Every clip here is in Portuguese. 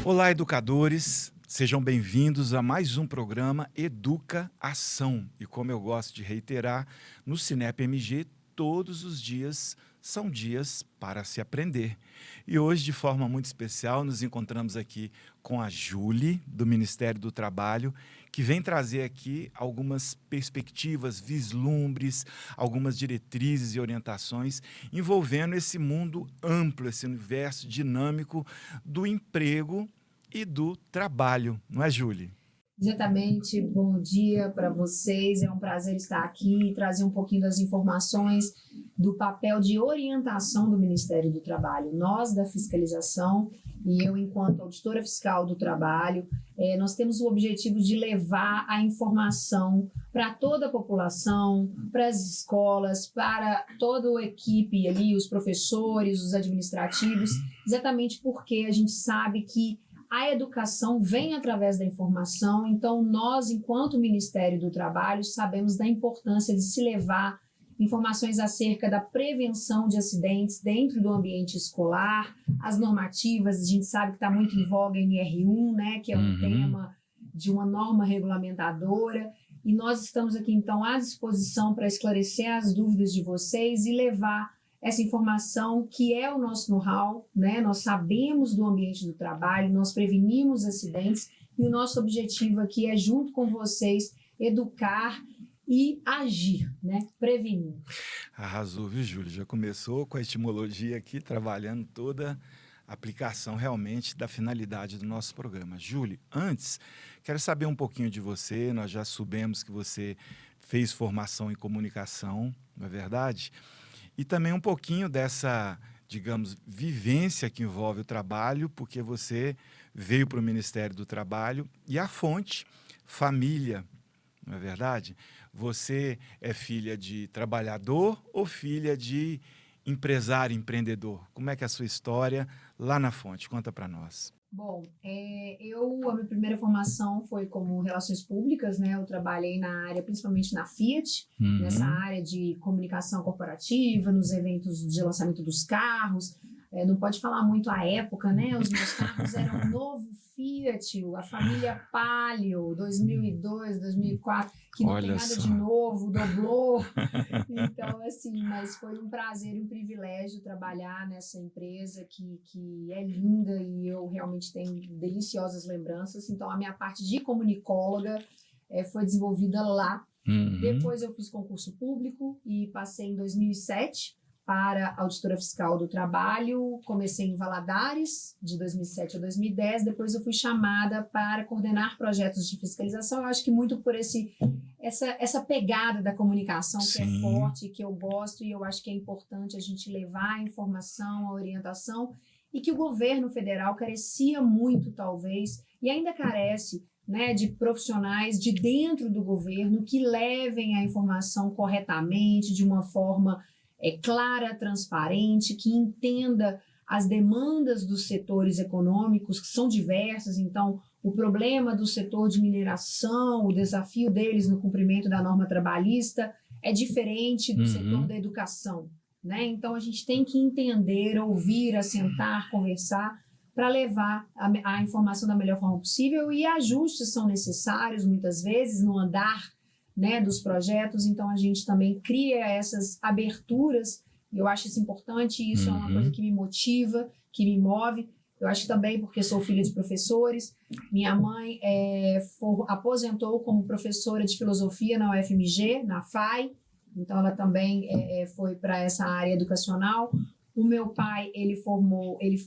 Olá, educadores! Sejam bem-vindos a mais um programa Educa Ação. E como eu gosto de reiterar, no Cinep MG, todos os dias são dias para se aprender. E hoje, de forma muito especial, nos encontramos aqui com a Júlia, do Ministério do Trabalho, que vem trazer aqui algumas perspectivas, vislumbres, algumas diretrizes e orientações envolvendo esse mundo amplo, esse universo dinâmico do emprego e do trabalho, não é, Júlia? Exatamente, bom dia para vocês, é um prazer estar aqui e trazer um pouquinho das informações do papel de orientação do Ministério do Trabalho. Nós, da fiscalização, e eu, enquanto auditora fiscal do trabalho, nós temos o objetivo de levar a informação para toda a população, para as escolas, para toda a equipe ali, os professores, os administrativos, exatamente porque a gente sabe que a educação vem através da informação, então nós, enquanto Ministério do Trabalho, sabemos da importância de se levar informações acerca da prevenção de acidentes dentro do ambiente escolar, as normativas, a gente sabe que está muito em voga a NR1, né, que é um tema de uma norma regulamentadora, e nós estamos aqui então à disposição para esclarecer as dúvidas de vocês e levar essa informação que é o nosso know-how, né? Nós sabemos do ambiente do trabalho, nós prevenimos acidentes e o nosso objetivo aqui é, junto com vocês, educar e agir, né? Prevenir. Arrasou, viu, Júlia? Já começou com a etimologia aqui, trabalhando toda a aplicação realmente da finalidade do nosso programa. Júlia, antes, quero saber um pouquinho de você, nós já soubemos que você fez formação em comunicação, não é verdade? E também um pouquinho dessa, digamos, vivência que envolve o trabalho, porque você veio para o Ministério do Trabalho e a fonte, família, não é verdade? Você é filha de trabalhador ou filha de empresário, empreendedor? Como é que é a sua história lá na fonte? Conta para nós. Bom, a minha primeira formação foi como Relações Públicas, né? Eu trabalhei na área, principalmente na Fiat, nessa área de comunicação corporativa, nos eventos de lançamento dos carros. Não pode falar muito a época, né? Os meus carros eram o novo Fiat, a família Palio, 2002, 2004, que não tem nada de novo, doblou. Então, assim, mas foi um prazer e um privilégio trabalhar nessa empresa que é linda e eu realmente tenho deliciosas lembranças. Então, a minha parte de comunicóloga foi desenvolvida lá. Depois eu fiz concurso público e passei em 2007 para auditora fiscal do trabalho. Comecei em Valadares, de 2007 a 2010. Depois eu fui chamada para coordenar projetos de fiscalização. Eu acho que muito por essa pegada da comunicação que é forte, que eu gosto, e eu acho que é importante a gente levar a informação, a orientação, e que o governo federal carecia muito, talvez, e ainda carece, né, de profissionais de dentro do governo que levem a informação corretamente, de uma forma clara, transparente, que entenda as demandas dos setores econômicos, que são diversas. Então, o problema do setor de mineração, o desafio deles no cumprimento da norma trabalhista é diferente do setor da educação, né? Então, a gente tem que entender, ouvir, assentar, conversar, para levar a informação da melhor forma possível, e ajustes são necessários, muitas vezes, no andar, né, dos projetos. Então a gente também cria essas aberturas, e eu acho isso importante, e isso é uma coisa que me motiva, que me move. Eu acho também porque sou filha de professores, minha mãe aposentou como professora de filosofia na UFMG, na FAI, então ela também foi para essa área educacional. O meu pai, ele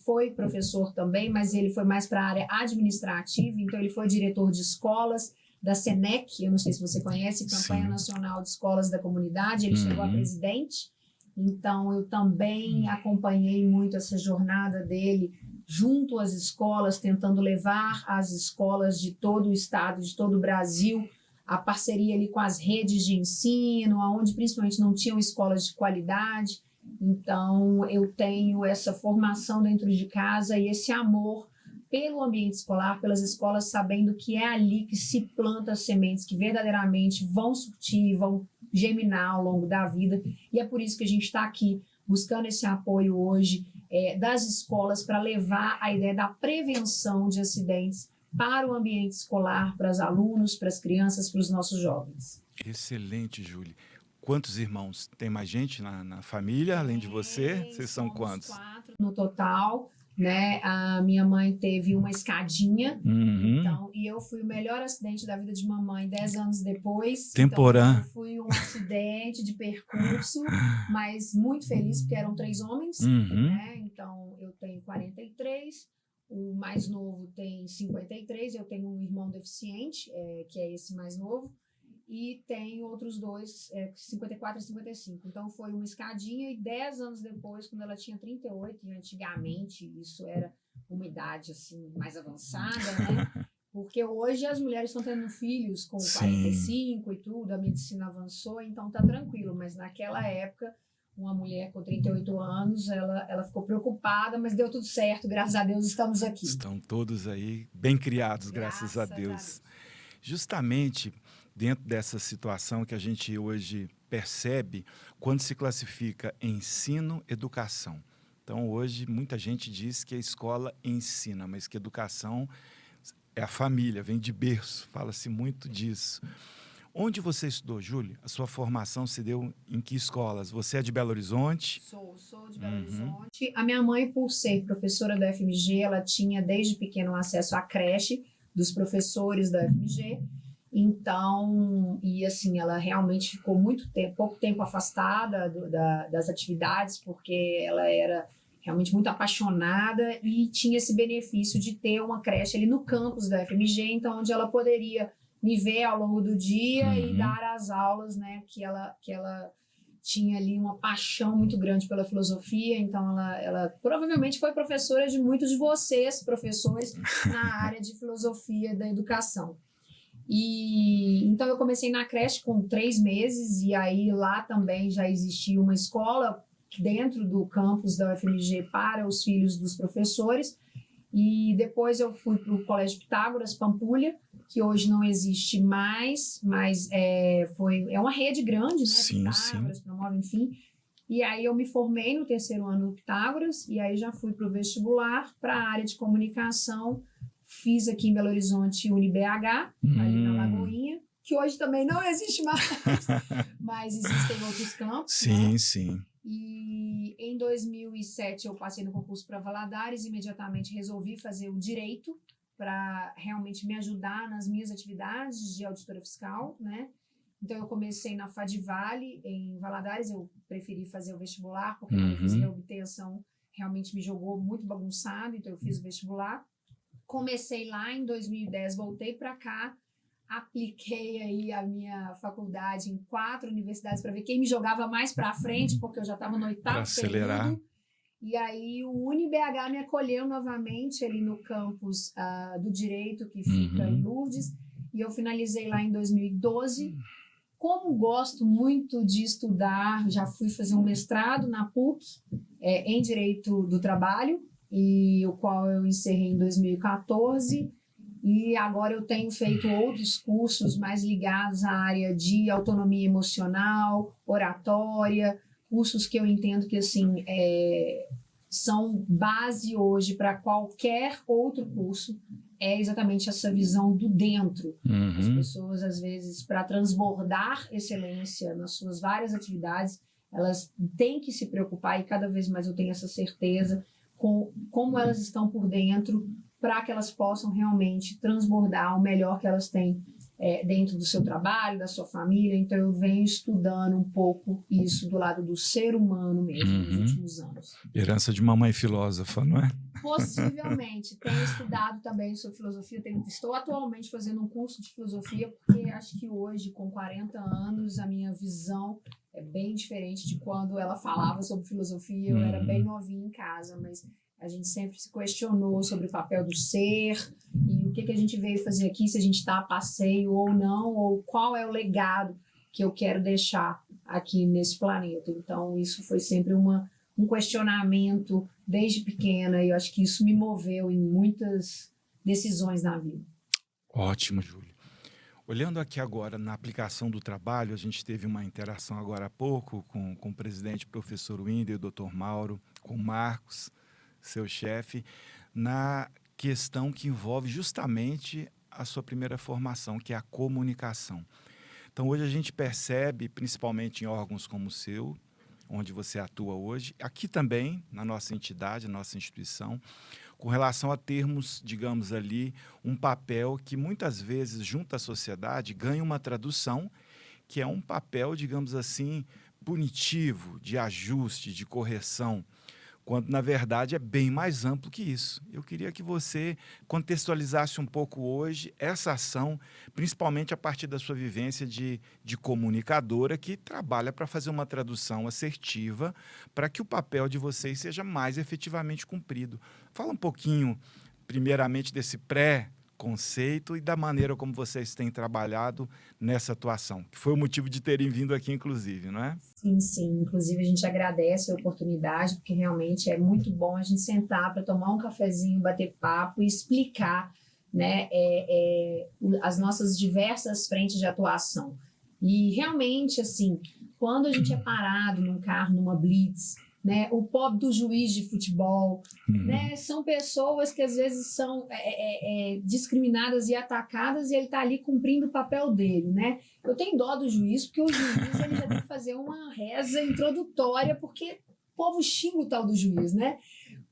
foi professor também, mas ele foi mais para a área administrativa, então ele foi diretor de escolas, da SENEC, eu não sei se você conhece, Campanha Nacional de Escolas da Comunidade, ele chegou a presidente, então eu também acompanhei muito essa jornada dele junto às escolas, tentando levar as escolas de todo o estado, de todo o Brasil, a parceria ali com as redes de ensino, onde principalmente não tinham escolas de qualidade. Então eu tenho essa formação dentro de casa e esse amor pelo ambiente escolar, pelas escolas, sabendo que é ali que se planta as sementes que verdadeiramente vão surtir, vão germinar ao longo da vida, e é por isso que a gente está aqui buscando esse apoio hoje das escolas para levar a ideia da prevenção de acidentes para o ambiente escolar, para os alunos, para as crianças, para os nossos jovens. Excelente, Júlia. Quantos irmãos? Tem mais gente na família, além de você? Vocês são quantos? 4 no total, né? A minha mãe teve uma escadinha, então, e eu fui o melhor acidente da vida de mamãe 10 anos depois. Temporã. Então, eu fui um acidente de percurso, mas muito feliz, porque eram 3 homens, né? Então, eu tenho 43, o mais novo tem 53, eu tenho um irmão deficiente, que é esse mais novo, e tem outros 2, 54 e 55. Então, foi uma escadinha e 10 anos depois, quando ela tinha 38, e antigamente isso era uma idade assim, mais avançada, né? Porque hoje as mulheres estão tendo filhos com 45 e tudo, a medicina avançou, então tá tranquilo. Mas naquela época, uma mulher com 38 anos, ela ficou preocupada, mas deu tudo certo, graças a Deus estamos aqui. Estão todos aí bem criados, graças a Deus. Justamente dentro dessa situação que a gente hoje percebe quando se classifica ensino-educação. Então, hoje, muita gente diz que a escola ensina, mas que educação é a família, vem de berço, fala-se muito disso. Onde você estudou, Júlia? A sua formação se deu em que escolas? Você é de Belo Horizonte? Sou de Belo Horizonte. A minha mãe, por ser professora da UFMG, ela tinha desde pequeno acesso à creche dos professores da UFMG. Então, e assim, ela realmente ficou pouco tempo afastada das atividades, porque ela era realmente muito apaixonada e tinha esse benefício de ter uma creche ali no campus da UFMG, então onde ela poderia me ver ao longo do dia e dar as aulas, né, que ela tinha ali uma paixão muito grande pela filosofia, então ela provavelmente foi professora de muitos de vocês, professores na área de filosofia da educação. E então eu comecei na creche com 3 meses, e aí lá também já existia uma escola dentro do campus da UFMG para os filhos dos professores, e depois eu fui para o Colégio Pitágoras Pampulha, que hoje não existe mais, mas é uma rede grande, né? Pitágoras, promove, enfim. E aí eu me formei no 3º ano do Pitágoras, e aí já fui para o vestibular para a área de comunicação. Fiz aqui em Belo Horizonte UniBH, ali na Lagoinha, que hoje também não existe mais, mas existem outros campos. Sim. E em 2007 eu passei no concurso para Valadares, imediatamente resolvi fazer o direito para realmente me ajudar nas minhas atividades de auditora fiscal, né? Então eu comecei na Fadivale, em Valadares, eu preferi fazer o vestibular, porque quando eu fiz reobtenção realmente me jogou muito bagunçado, então eu fiz o vestibular. Comecei lá em 2010, voltei para cá, apliquei aí a minha faculdade em 4 universidades para ver quem me jogava mais para frente, porque eu já estava no 8º período. E aí o UniBH me acolheu novamente ali no campus do Direito, que fica em Lourdes, e eu finalizei lá em 2012. Como gosto muito de estudar, já fui fazer um mestrado na PUC em Direito do Trabalho, e o qual eu encerrei em 2014, e agora eu tenho feito outros cursos mais ligados à área de autonomia emocional, oratória, cursos que eu entendo que assim, são base hoje para qualquer outro curso, é exatamente essa visão do dentro. As pessoas, às vezes, para transbordar excelência nas suas várias atividades, elas têm que se preocupar, e cada vez mais eu tenho essa certeza, com como elas estão por dentro, para que elas possam realmente transbordar o melhor que elas têm dentro do seu trabalho, da sua família. Então eu venho estudando um pouco isso do lado do ser humano mesmo nos últimos anos. Herança de mamãe filósofa, não é? Possivelmente. Tenho estudado também sobre filosofia, estou atualmente fazendo um curso de filosofia, porque acho que hoje, com 40 anos, a minha visão é bem diferente de quando ela falava sobre filosofia. Eu era bem novinha em casa, mas a gente sempre se questionou sobre o papel do ser e o que a gente veio fazer aqui, se a gente está a passeio ou não, ou qual é o legado que eu quero deixar aqui nesse planeta. Então, isso foi sempre um questionamento desde pequena, e eu acho que isso me moveu em muitas decisões na vida. Ótimo, Júlia. Olhando aqui agora na aplicação do trabalho, a gente teve uma interação agora há pouco com o presidente, professor Winder, e o doutor Mauro, com o Marcos, seu chefe, na questão que envolve justamente a sua primeira formação, que é a comunicação. Então, hoje a gente percebe, principalmente em órgãos como o seu, onde você atua hoje, aqui também, na nossa entidade, na nossa instituição, com relação a termos, digamos ali, um papel que muitas vezes, junto à sociedade, ganha uma tradução, que é um papel, digamos assim, punitivo, de ajuste, de correção, quando, na verdade, é bem mais amplo que isso. Eu queria que você contextualizasse um pouco hoje essa ação, principalmente a partir da sua vivência de comunicadora, que trabalha para fazer uma tradução assertiva para que o papel de vocês seja mais efetivamente cumprido. Fala um pouquinho, primeiramente, desse pré-conceito e da maneira como vocês têm trabalhado nessa atuação, que foi o motivo de terem vindo aqui, inclusive, não é? Sim, sim. Inclusive, a gente agradece a oportunidade, porque realmente é muito bom a gente sentar para tomar um cafezinho, bater papo e explicar, né, as nossas diversas frentes de atuação. E realmente, assim, quando a gente é parado num carro, numa blitz, né, o pobre do juiz de futebol, né, são pessoas que às vezes são discriminadas e atacadas e ele está ali cumprindo o papel dele, né? Eu tenho dó do juiz, porque o juiz ele já tem que fazer uma reza introdutória, porque o povo xinga o tal do juiz, né?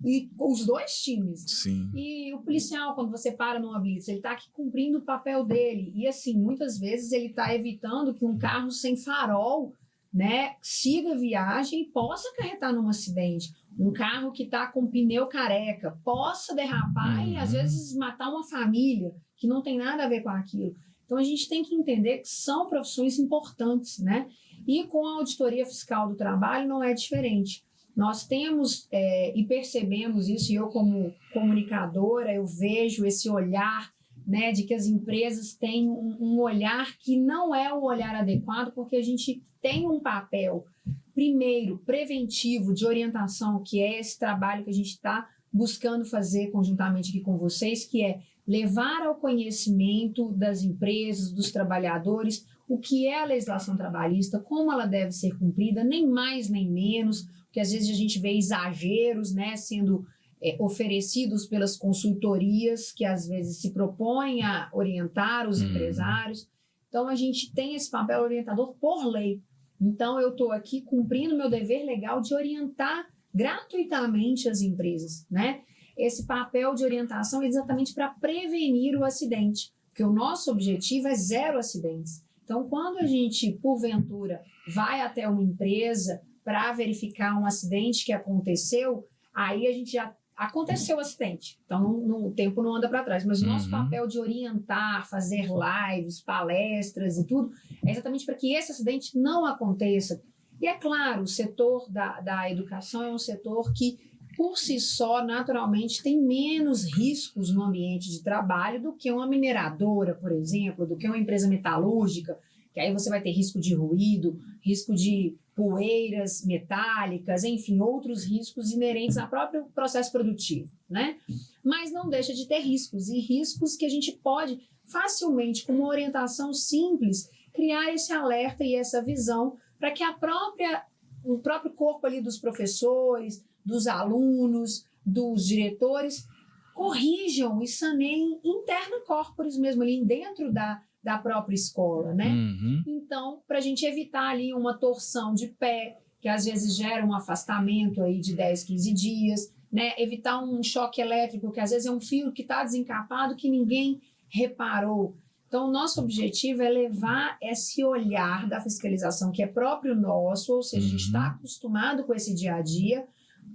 E os dois times. Sim. E o policial, quando você para numa blitz, ele está aqui cumprindo o papel dele. E assim, muitas vezes ele está evitando que um carro sem farol, né, siga a viagem e possa acarretar num acidente. Um carro que está com pneu careca possa derrapar e às vezes matar uma família que não tem nada a ver com aquilo. Então a gente tem que entender que são profissões importantes, né? E com a auditoria fiscal do trabalho não é diferente. Nós temos e percebemos isso, e eu como comunicadora, eu vejo esse olhar, né, de que as empresas têm um olhar que não é o olhar adequado, porque a gente tem um papel, primeiro, preventivo, de orientação, que é esse trabalho que a gente está buscando fazer conjuntamente aqui com vocês, que é levar ao conhecimento das empresas, dos trabalhadores, o que é a legislação trabalhista, como ela deve ser cumprida, nem mais nem menos, porque às vezes a gente vê exageros, né, sendo oferecidos pelas consultorias, que às vezes se propõem a orientar os empresários. Então, a gente tem esse papel orientador por lei. Então, eu estou aqui cumprindo meu dever legal de orientar gratuitamente as empresas, né? Esse papel de orientação é exatamente para prevenir o acidente, porque o nosso objetivo é 0 acidentes. Então, quando a gente, porventura, vai até uma empresa para verificar um acidente que aconteceu, aí a gente já aconteceu o acidente, então o tempo não anda para trás, mas o nosso papel de orientar, fazer lives, palestras e tudo, é exatamente para que esse acidente não aconteça. E é claro, o setor da educação é um setor que, por si só, naturalmente, tem menos riscos no ambiente de trabalho do que uma mineradora, por exemplo, do que uma empresa metalúrgica, que aí você vai ter risco de ruído, risco de poeiras metálicas, enfim, outros riscos inerentes ao próprio processo produtivo, né? Mas não deixa de ter riscos, e riscos que a gente pode facilmente, com uma orientação simples, criar esse alerta e essa visão para que o próprio corpo ali dos professores, dos alunos, dos diretores, corrijam e saneiem interna corporis mesmo, ali dentro da própria escola, né? Então, para a gente evitar ali uma torção de pé, que às vezes gera um afastamento aí de 10, 15 dias, né? Evitar um choque elétrico, que às vezes é um fio que está desencapado que ninguém reparou. Então, o nosso objetivo é levar esse olhar da fiscalização que é próprio nosso, ou seja, a gente está acostumado com esse dia a dia,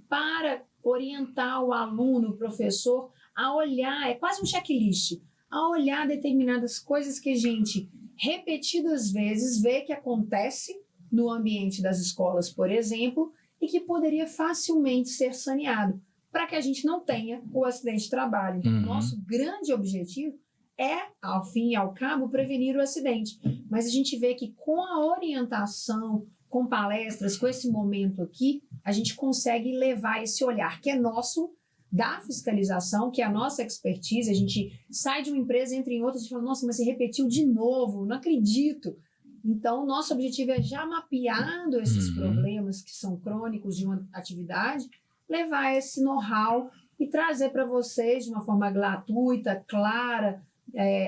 para orientar o aluno, o professor, a olhar, é quase um checklist, a olhar determinadas coisas que a gente, repetidas vezes, vê que acontece no ambiente das escolas, por exemplo, e que poderia facilmente ser saneado, para que a gente não tenha o acidente de trabalho. Então, nosso grande objetivo é, ao fim e ao cabo, prevenir o acidente. Mas a gente vê que com a orientação, com palestras, com esse momento aqui, a gente consegue levar esse olhar que é nosso da fiscalização, que é a nossa expertise. A gente sai de uma empresa, entra em outra, a gente fala, nossa, mas você repetiu de novo, não acredito. Então, o nosso objetivo é, já mapeando esses problemas que são crônicos de uma atividade, levar esse know-how e trazer para vocês de uma forma gratuita, clara,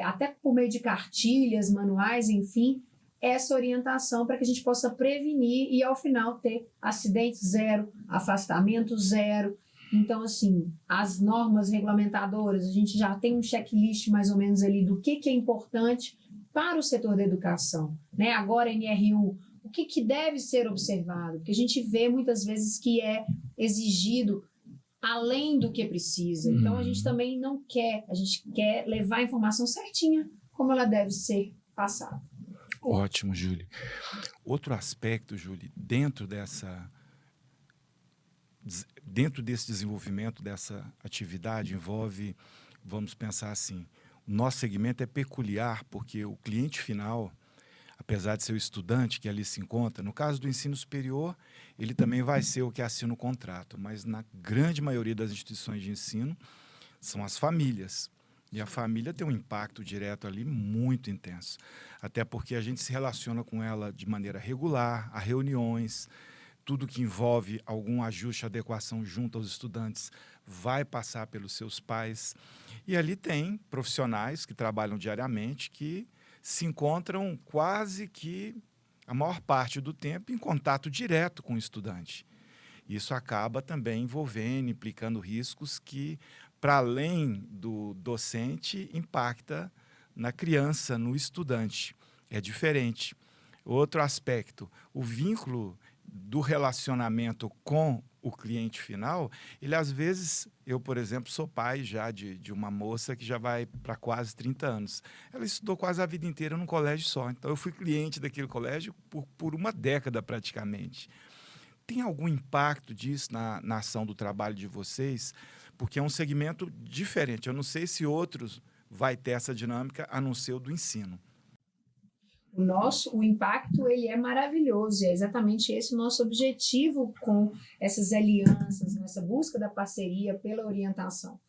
até por meio de cartilhas, manuais, enfim, essa orientação para que a gente possa prevenir e, ao final, ter acidente zero, afastamento zero. Então, assim, as normas regulamentadoras, a gente já tem um checklist mais ou menos ali do que é importante para o setor da educação, né? Agora, NRU, o que deve ser observado? Porque a gente vê muitas vezes que é exigido além do que precisa. Então, a gente também não quer, a gente quer levar a informação certinha, como ela deve ser passada. Ótimo, Júlia. Outro aspecto, Júlia, dentro desse desenvolvimento dessa atividade envolve, vamos pensar assim, o nosso segmento é peculiar porque o cliente final, apesar de ser o estudante que ali se encontra, no caso do ensino superior, ele também vai ser o que assina o contrato, mas na grande maioria das instituições de ensino são as famílias. E a família tem um impacto direto ali muito intenso, até porque a gente se relaciona com ela de maneira regular, há reuniões, tudo que envolve algum ajuste, adequação junto aos estudantes vai passar pelos seus pais. E ali tem profissionais que trabalham diariamente que se encontram quase que a maior parte do tempo em contato direto com o estudante. Isso acaba também envolvendo, implicando riscos que, para além do docente, impacta na criança, no estudante. É diferente. Outro aspecto, o vínculo do relacionamento com o cliente final, ele às vezes, eu, por exemplo, sou pai já de uma moça que já vai para quase 30 anos. Ela estudou quase a vida inteira num colégio só, então eu fui cliente daquele colégio por uma década praticamente. Tem algum impacto disso na ação do trabalho de vocês? Porque é um segmento diferente. Eu não sei se outros vai ter essa dinâmica, a não ser o do ensino. O impacto, ele é maravilhoso, e é exatamente esse o nosso objetivo com essas alianças, nessa busca da parceria pela orientação.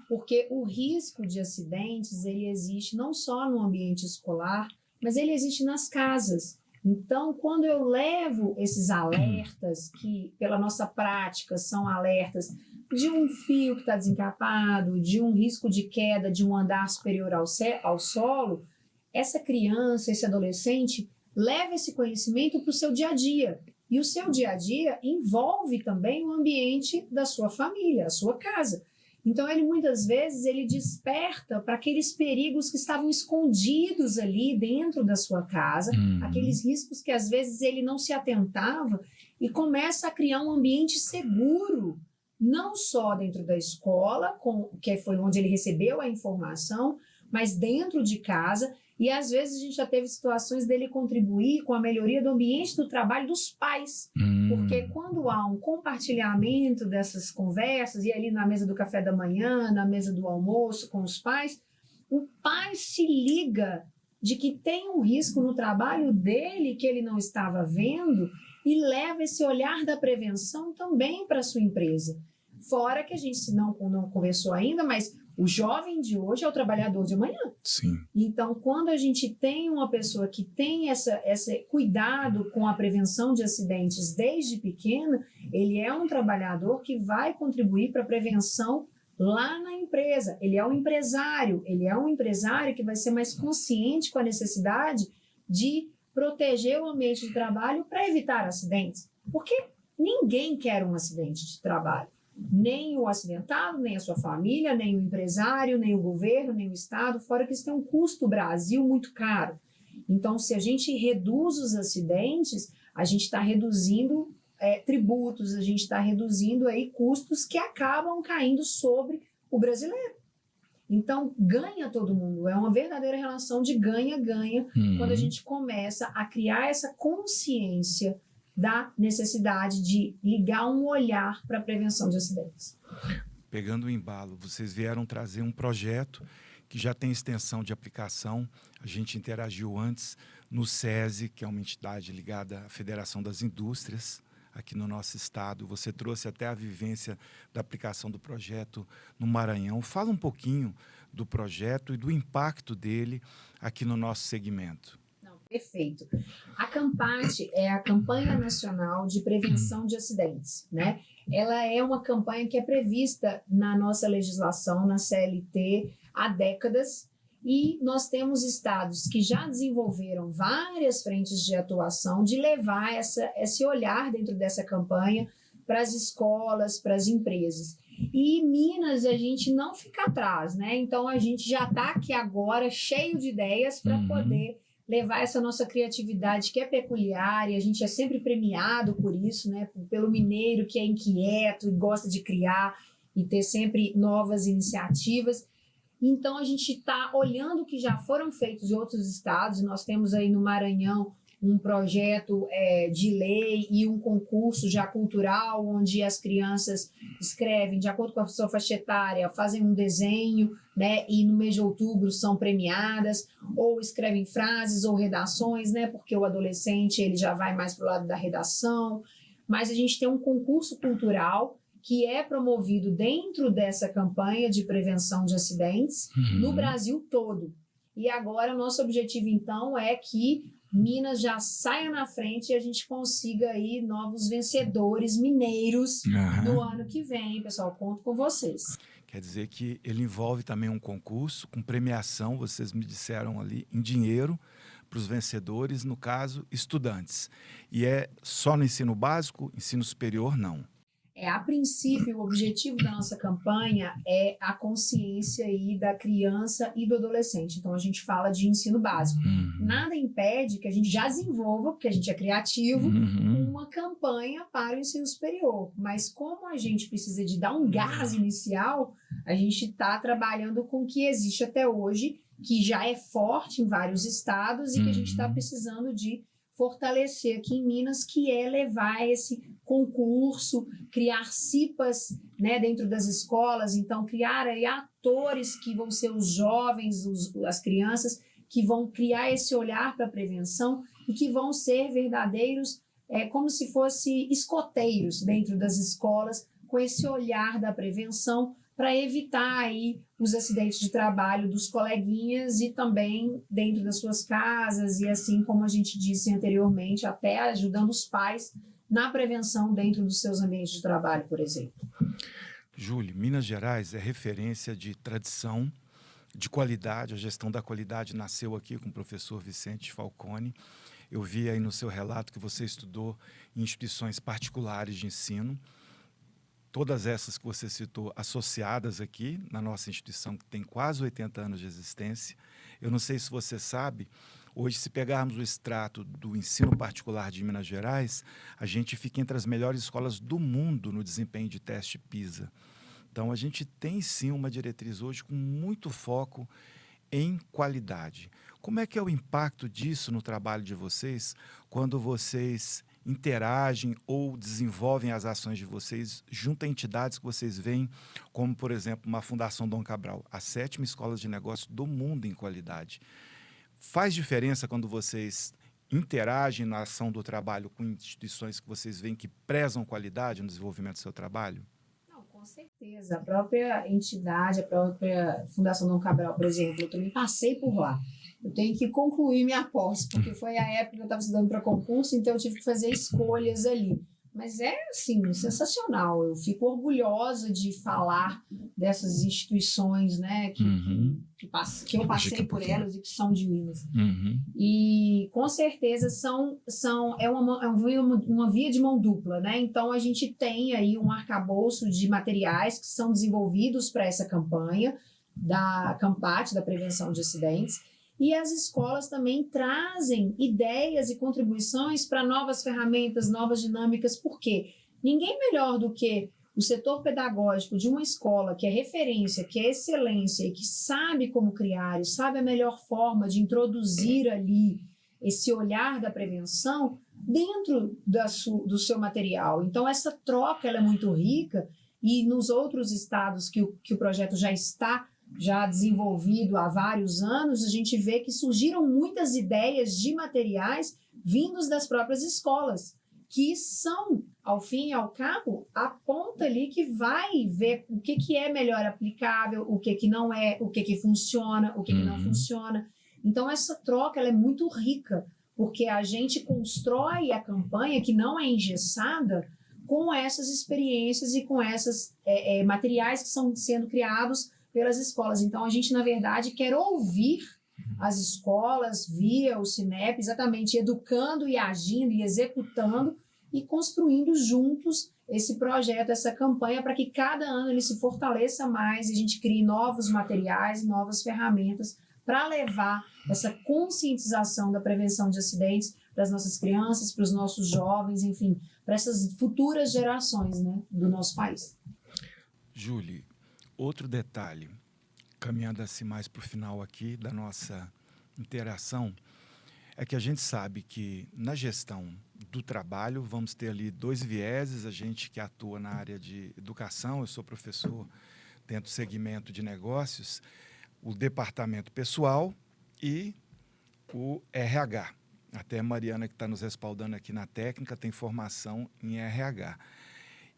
Porque o risco de acidentes, ele existe não só no ambiente escolar, mas ele existe nas casas. Então, quando eu levo esses alertas, que pela nossa prática são alertas de um fio que está desencapado, de um risco de queda de um andar superior ao solo, essa criança, esse adolescente, leva esse conhecimento para o seu dia a dia. E o seu dia a dia envolve também o ambiente da sua família, a sua casa. Então, ele muitas vezes ele desperta para aqueles perigos que estavam escondidos ali dentro da sua casa, aqueles riscos que às vezes ele não se atentava, e começa a criar um ambiente seguro, não só dentro da escola, que foi onde ele recebeu a informação, mas dentro de casa. E, às vezes, a gente já teve situações dele contribuir com a melhoria do ambiente do trabalho dos pais. Porque quando há um compartilhamento dessas conversas, e ali na mesa do café da manhã, na mesa do almoço com os pais, o pai se liga de que tem um risco no trabalho dele que ele não estava vendo e leva esse olhar da prevenção também para a sua empresa. Fora que a gente não conversou ainda, mas o jovem de hoje é o trabalhador de amanhã. Sim. Então, quando a gente tem uma pessoa que tem esse cuidado com a prevenção de acidentes desde pequena, ele é um trabalhador que vai contribuir para a prevenção lá na empresa. Ele é um empresário que vai ser mais consciente com a necessidade de proteger o ambiente de trabalho para evitar acidentes. Porque ninguém quer um acidente de trabalho. Nem o acidentado, nem a sua família, nem o empresário, nem o governo, nem o Estado, fora que isso tem um custo Brasil muito caro. Então, se a gente reduz os acidentes, a gente está reduzindo tributos, a gente está reduzindo aí custos que acabam caindo sobre o brasileiro. Então, ganha todo mundo. É uma verdadeira relação de ganha-ganha quando a gente começa a criar essa consciência da necessidade de ligar um olhar para a prevenção de acidentes. Pegando o embalo, vocês vieram trazer um projeto que já tem extensão de aplicação. A gente interagiu antes no SESI, que é uma entidade ligada à Federação das Indústrias aqui no nosso estado. Você trouxe até a vivência da aplicação do projeto no Maranhão. Fala um pouquinho do projeto e do impacto dele aqui no nosso segmento. Perfeito. A CAMPAT é a Campanha Nacional de Prevenção de Acidentes, né? Ela é uma campanha que é prevista na nossa legislação, na CLT, há décadas, e nós temos estados que já desenvolveram várias frentes de atuação de levar esse olhar dentro dessa campanha para as escolas, para as empresas. E Minas, a gente não fica atrás, né? Então, a gente já está aqui agora cheio de ideias para poder levar essa nossa criatividade que é peculiar, e a gente é sempre premiado por isso, né? Pelo mineiro que é inquieto e gosta de criar e ter sempre novas iniciativas. Então, a gente está olhando o que já foram feitos em outros estados. Nós temos aí no Maranhão um projeto de lei e um concurso já cultural, onde as crianças escrevem de acordo com a sua faixa etária, fazem um desenho, né, e no mês de outubro são premiadas, ou escrevem frases ou redações, né, porque o adolescente ele já vai mais para o lado da redação. Mas a gente tem um concurso cultural que é promovido dentro dessa campanha de prevenção de acidentes no Brasil todo. E agora, nosso objetivo, então, é que Minas já saia na frente e a gente consiga aí novos vencedores mineiros no ano que vem. Pessoal, conto com vocês. Quer dizer que ele envolve também um concurso com premiação, vocês me disseram ali, em dinheiro para os vencedores, no caso, estudantes. E é só no ensino básico, ensino superior, não. A princípio, o objetivo da nossa campanha é a consciência aí da criança e do adolescente. Então, a gente fala de ensino básico. Nada impede que a gente já desenvolva, porque a gente é criativo, uma campanha para o ensino superior. Mas como a gente precisa de dar um gás inicial, a gente está trabalhando com o que existe até hoje, que já é forte em vários estados e que a gente está precisando de fortalecer aqui em Minas, que é levar esse concurso, criar CIPAs, né, dentro das escolas, então criar aí atores que vão ser os jovens, as crianças, que vão criar esse olhar para a prevenção e que vão ser verdadeiros, como se fossem escoteiros dentro das escolas, com esse olhar da prevenção, para evitar aí os acidentes de trabalho dos coleguinhas e também dentro das suas casas, e assim como a gente disse anteriormente, até ajudando os pais na prevenção dentro dos seus ambientes de trabalho, por exemplo. Júlia, Minas Gerais é referência de tradição, de qualidade. A gestão da qualidade nasceu aqui com o professor Vicente Falcone. Eu vi aí no seu relato que você estudou em instituições particulares de ensino, todas essas que você citou associadas aqui na nossa instituição, que tem quase 80 anos de existência. Eu não sei se você sabe, hoje, se pegarmos o extrato do ensino particular de Minas Gerais, a gente fica entre as melhores escolas do mundo no desempenho de teste PISA. Então, a gente tem, sim, uma diretriz hoje com muito foco em qualidade. Como é que é o impacto disso no trabalho de vocês, quando vocês interagem ou desenvolvem as ações de vocês junto a entidades que vocês veem, como, por exemplo, uma Fundação Dom Cabral, a 7ª escola de negócio do mundo em qualidade? Faz diferença quando vocês interagem na ação do trabalho com instituições que vocês veem que prezam qualidade no desenvolvimento do seu trabalho? Não, com certeza. A própria entidade, a própria Fundação Dom Cabral, por exemplo, eu também passei por lá. Eu tenho que concluir minha pós, porque foi a época que eu estava estudando para concurso, então eu tive que fazer escolhas ali. Mas é, assim, sensacional. Eu fico orgulhosa de falar dessas instituições, né, que eu passei por elas e que são de Minas. E, com certeza, é uma via de mão dupla, né? Então, a gente tem aí um arcabouço de materiais que são desenvolvidos para essa campanha da CAMPAT, da prevenção de acidentes. E as escolas também trazem ideias e contribuições para novas ferramentas, novas dinâmicas, porque ninguém melhor do que o setor pedagógico de uma escola que é referência, que é excelência e que sabe como criar e sabe a melhor forma de introduzir ali esse olhar da prevenção dentro do seu material. Então, essa troca ela é muito rica, e nos outros estados que o projeto já está desenvolvido há vários anos, a gente vê que surgiram muitas ideias de materiais vindos das próprias escolas, que são ao fim e ao cabo, a ponta ali que vai ver o que é melhor aplicável, o que não é, o que funciona, o que não funciona. Então, essa troca ela é muito rica, porque a gente constrói a campanha que não é engessada com essas experiências e com esses materiais que estão sendo criados pelas escolas. Então, a gente, na verdade, quer ouvir as escolas via o Cinep, exatamente educando e agindo e executando e construindo juntos esse projeto, essa campanha, para que cada ano ele se fortaleça mais e a gente crie novos materiais, novas ferramentas para levar essa conscientização da prevenção de acidentes para as nossas crianças, para os nossos jovens, enfim, para essas futuras gerações, né, do nosso país. Júlia, outro detalhe, caminhando assim mais para o final aqui da nossa interação, é que a gente sabe que na gestão do trabalho vamos ter ali 2 vieses, a gente que atua na área de educação, eu sou professor dentro do segmento de negócios, o departamento pessoal e o RH. Até a Mariana, que está nos respaldando aqui na técnica, tem formação em RH.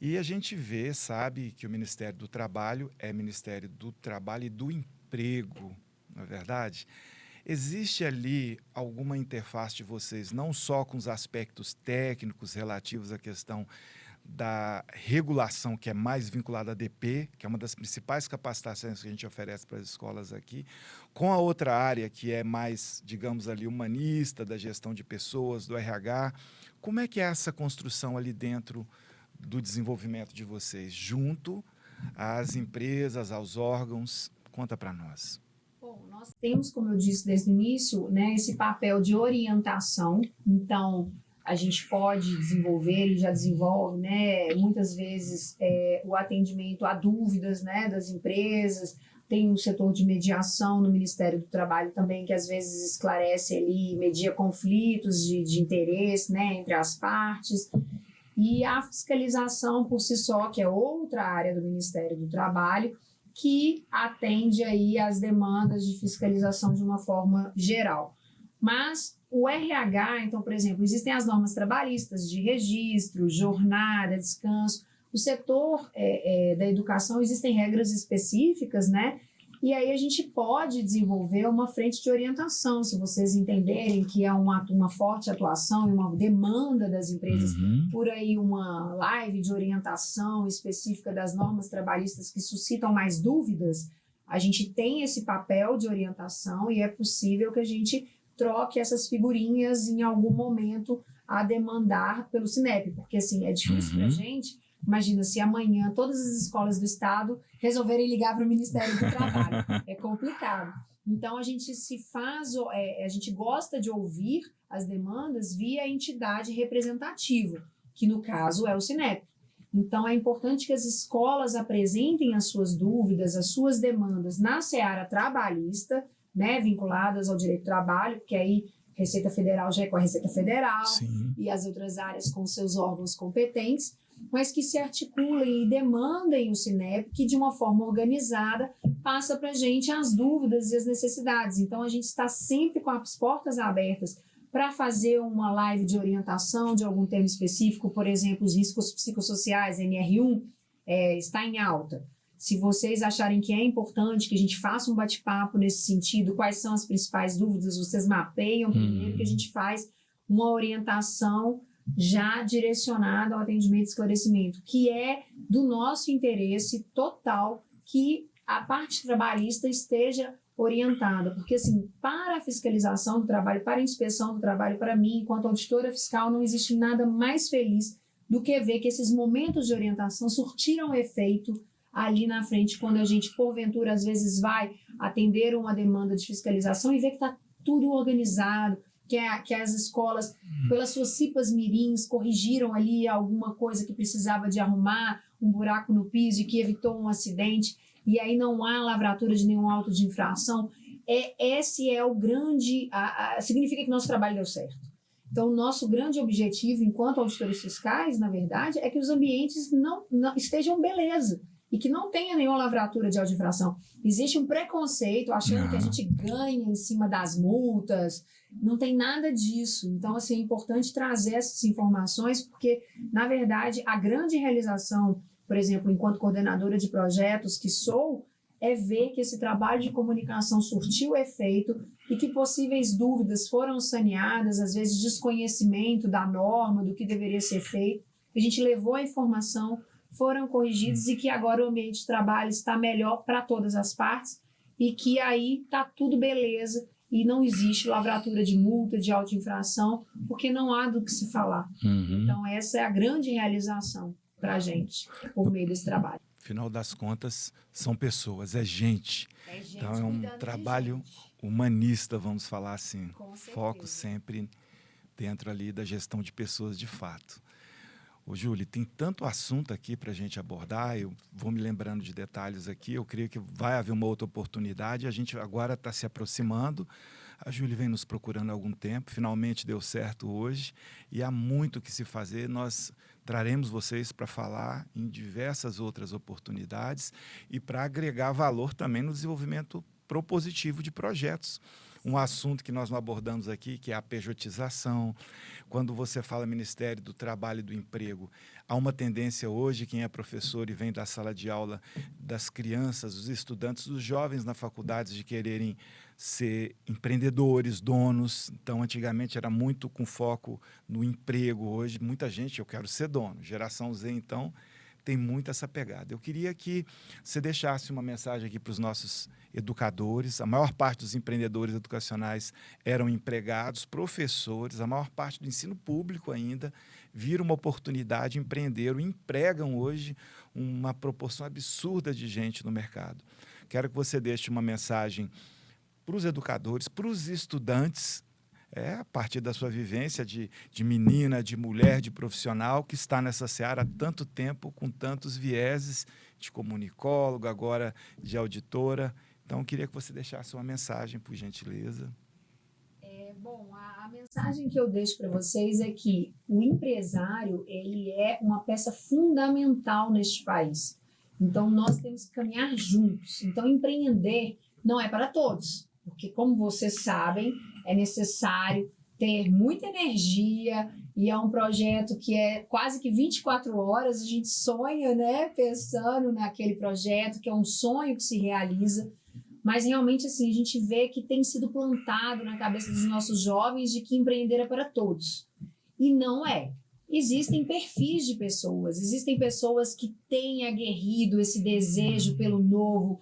E a gente vê, sabe, que o Ministério do Trabalho é Ministério do Trabalho e do Emprego, não é verdade? Existe ali alguma interface de vocês, não só com os aspectos técnicos relativos à questão da regulação, que é mais vinculada à DP, que é uma das principais capacitações que a gente oferece para as escolas aqui, com a outra área que é mais, digamos ali, humanista, da gestão de pessoas, do RH. Como é que é essa construção ali dentro do desenvolvimento de vocês, junto às empresas, aos órgãos? Conta para nós. Bom, nós temos, como eu disse desde o início, né, esse papel de orientação. Então, a gente pode desenvolver e já desenvolve, né, muitas vezes o atendimento a dúvidas, né, das empresas. Tem um setor de mediação no Ministério do Trabalho também, que às vezes esclarece ali, media conflitos de interesse, né, entre as partes. E a fiscalização por si só, que é outra área do Ministério do Trabalho, que atende aí às demandas de fiscalização de uma forma geral. Mas o RH, então, por exemplo, existem as normas trabalhistas de registro, jornada, descanso. O setor da educação, existem regras específicas, né? E aí a gente pode desenvolver uma frente de orientação, se vocês entenderem que é uma forte atuação e uma demanda das empresas por aí, uma live de orientação específica das normas trabalhistas que suscitam mais dúvidas. A gente tem esse papel de orientação e é possível que a gente troque essas figurinhas em algum momento a demandar pelo Cinep, porque assim, é difícil para a gente. Imagina se amanhã todas as escolas do estado resolverem ligar para o Ministério do Trabalho. É complicado. Então, a gente a gente gosta de ouvir as demandas via entidade representativa, que no caso é o Cinep. Então, é importante que as escolas apresentem as suas dúvidas, as suas demandas na seara trabalhista, né, vinculadas ao direito do trabalho, porque aí Receita Federal já é com a Receita Federal. Sim. E as outras áreas com seus órgãos competentes, mas que se articulem e demandem o Cinep, que de uma forma organizada passa para a gente as dúvidas e as necessidades. Então, a gente está sempre com as portas abertas para fazer uma live de orientação de algum tema específico, por exemplo, os riscos psicossociais, NR1, está em alta. Se vocês acharem que é importante que a gente faça um bate-papo nesse sentido, quais são as principais dúvidas, vocês mapeiam primeiro, que a gente faz uma orientação já direcionada ao atendimento e esclarecimento, que é do nosso interesse total que a parte trabalhista esteja orientada, porque assim, para a fiscalização do trabalho, para a inspeção do trabalho, para mim, enquanto auditora fiscal, não existe nada mais feliz do que ver que esses momentos de orientação surtiram efeito ali na frente, quando a gente, porventura, às vezes vai atender uma demanda de fiscalização e ver que está tudo organizado, que as escolas, pelas suas CIPAs mirins, corrigiram ali alguma coisa que precisava de arrumar, um buraco no piso e que evitou um acidente, e aí não há lavratura de nenhum auto de infração. Esse é o grande... significa que nosso trabalho deu certo. Então, o nosso grande objetivo, enquanto auditores fiscais, na verdade, é que os ambientes não estejam beleza. e que não tenha nenhuma lavratura de auto-infração. Existe um preconceito achando que a gente ganha em cima das multas, não tem nada disso. Então, assim, é importante trazer essas informações, porque, na verdade, a grande realização, por exemplo, enquanto coordenadora de projetos que sou, é ver que esse trabalho de comunicação surtiu efeito e que possíveis dúvidas foram saneadas, às vezes desconhecimento da norma, do que deveria ser feito. A gente levou a informação, foram corrigidos e que agora o ambiente de trabalho está melhor para todas as partes e que aí está tudo beleza e não existe lavratura de multa, de auto-infração, porque não há do que se falar. Então, essa é a grande realização para a gente, por meio desse trabalho. Afinal das contas, são pessoas, é gente. Então, é um trabalho humanista, vamos falar assim. Foco sempre dentro ali da gestão de pessoas de fato. Ô, Júlia, tem tanto assunto aqui para a gente abordar, eu vou me lembrando de detalhes aqui, eu creio que vai haver uma outra oportunidade, a gente agora está se aproximando, a Júlia vem nos procurando há algum tempo, finalmente deu certo hoje, e há muito que se fazer, nós traremos vocês para falar em diversas outras oportunidades e para agregar valor também no desenvolvimento propositivo de projetos. Um assunto que nós não abordamos aqui, que é a pejotização. Quando você fala Ministério do Trabalho e do Emprego, há uma tendência hoje, quem é professor e vem da sala de aula das crianças, dos estudantes, dos jovens na faculdade, de quererem ser empreendedores, donos. Então, antigamente era muito com foco no emprego. Hoje, muita gente, eu quero ser dono. Geração Z, então, tem muito essa pegada. Eu queria que você deixasse uma mensagem aqui para os nossos educadores. A maior parte dos empreendedores educacionais eram empregados, professores, a maior parte do ensino público ainda viram uma oportunidade, empreenderam, empregam hoje uma proporção absurda de gente no mercado. Quero que você deixe uma mensagem para os educadores, para os estudantes, a partir da sua vivência de menina, de mulher, de profissional, que está nessa seara há tanto tempo, com tantos vieses, de comunicóloga, agora de auditora. Então, queria que você deixasse uma mensagem, por gentileza. Bom, a mensagem que eu deixo para vocês é que o empresário, ele é uma peça fundamental neste país. Então, nós temos que caminhar juntos. Então, empreender não é para todos, porque, como vocês sabem, é necessário ter muita energia e é um projeto que é quase que 24 horas, a gente sonha, né, pensando naquele projeto, que é um sonho que se realiza, mas realmente assim, a gente vê que tem sido plantado na cabeça dos nossos jovens de que empreender é para todos. E não é. Existem perfis de pessoas, existem pessoas que têm aguerrido esse desejo pelo novo,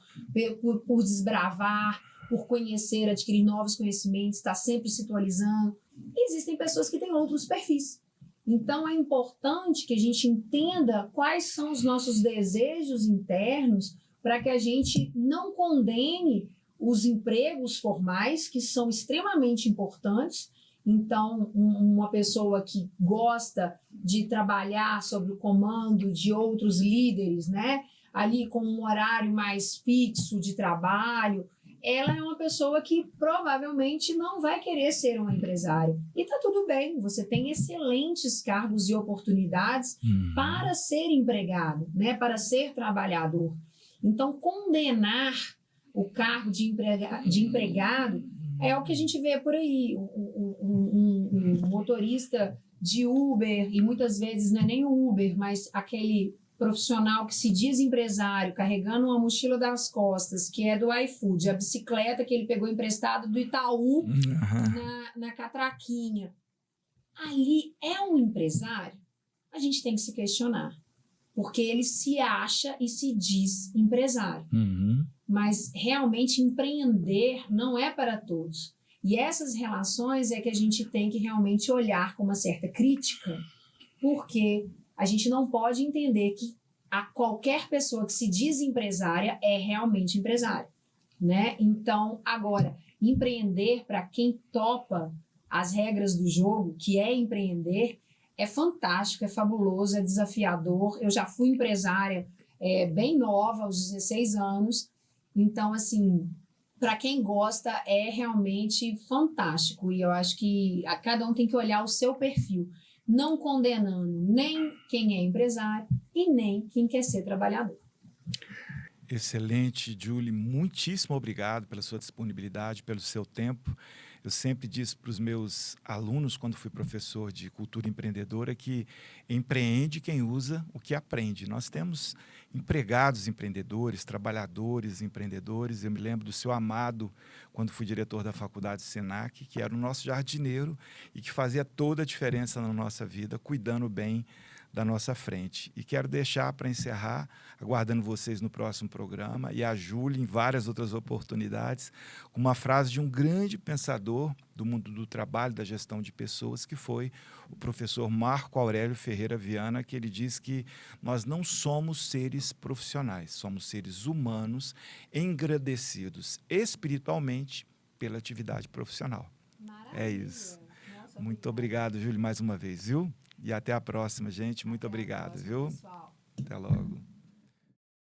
por desbravar, por conhecer, adquirir novos conhecimentos, estar sempre se atualizando. E existem pessoas que têm outros perfis. Então, é importante que a gente entenda quais são os nossos desejos internos para que a gente não condene os empregos formais, que são extremamente importantes. Então, uma pessoa que gosta de trabalhar sob o comando de outros líderes, né, ali com um horário mais fixo de trabalho, ela é uma pessoa que provavelmente não vai querer ser uma empresária. E está tudo bem, você tem excelentes cargos e oportunidades para ser empregado, né, para ser trabalhador. Então, condenar o cargo de empregado é o que a gente vê por aí. Um motorista de Uber, e muitas vezes não é nem o Uber, mas aquele profissional que se diz empresário, carregando uma mochila das costas, que é do iFood, a bicicleta que ele pegou emprestado do Itaú na catraquinha. Ali é um empresário? A gente tem que se questionar, porque ele se acha e se diz empresário. Mas realmente empreender não é para todos. E essas relações é que a gente tem que realmente olhar com uma certa crítica, porque a gente não pode entender que qualquer pessoa que se diz empresária é realmente empresária, né? Então, agora, empreender para quem topa as regras do jogo, que é empreender, é fantástico, é fabuloso, é desafiador. Eu já fui empresária bem nova, aos 16 anos. Então, assim, para quem gosta, é realmente fantástico. E eu acho que cada um tem que olhar o seu perfil, não condenando nem quem é empresário e nem quem quer ser trabalhador. Excelente, Julie. Muitíssimo obrigado pela sua disponibilidade, pelo seu tempo. Eu sempre disse para os meus alunos, quando fui professor de cultura empreendedora, que empreende quem usa o que aprende. Nós temos empregados empreendedores, trabalhadores empreendedores. Eu me lembro do seu Amado, quando fui diretor da faculdade Senac, que era o nosso jardineiro e que fazia toda a diferença na nossa vida, cuidando bem da nossa frente. E quero deixar para encerrar, aguardando vocês no próximo programa, e a Júlia em várias outras oportunidades, com uma frase de um grande pensador do mundo do trabalho, da gestão de pessoas, que foi o professor Marco Aurélio Ferreira Viana, que ele diz que nós não somos seres profissionais, somos seres humanos engrandecidos espiritualmente pela atividade profissional. Maravilha. É isso. Nossa, Muito obrigado, Júlio, mais uma vez, viu? E até a próxima, gente. Muito obrigado, viu? Pessoal. Até logo.